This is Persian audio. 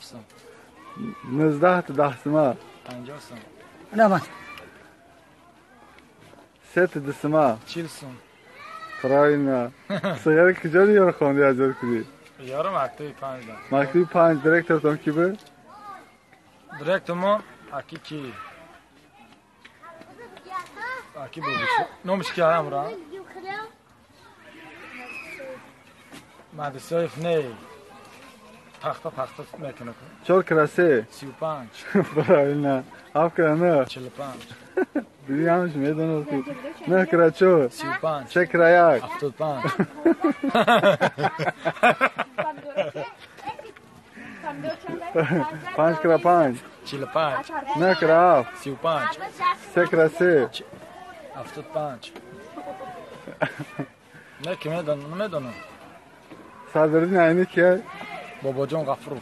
سوم 19 تا 10 سما 50 سوم نه من 3 تا 2 سما 40 سوم فراینا سیاره کجا یار خواندی اجازه کدی یارم مکتوب 5 داد مکتوب 5 دیرکتور تون کی به درکت ما اکی بودش نامش کی امرا مدرسه نه پخته میکنه 4 کراسه 35 فراینا اف کنه 45 دیدی همش میدونم که نه کراچو 35 چه کرایک 75 5 کرا 5 45 نه کرا 35 3 کراسه 75 نه که میدونم صدر اینه که بابا جان غفور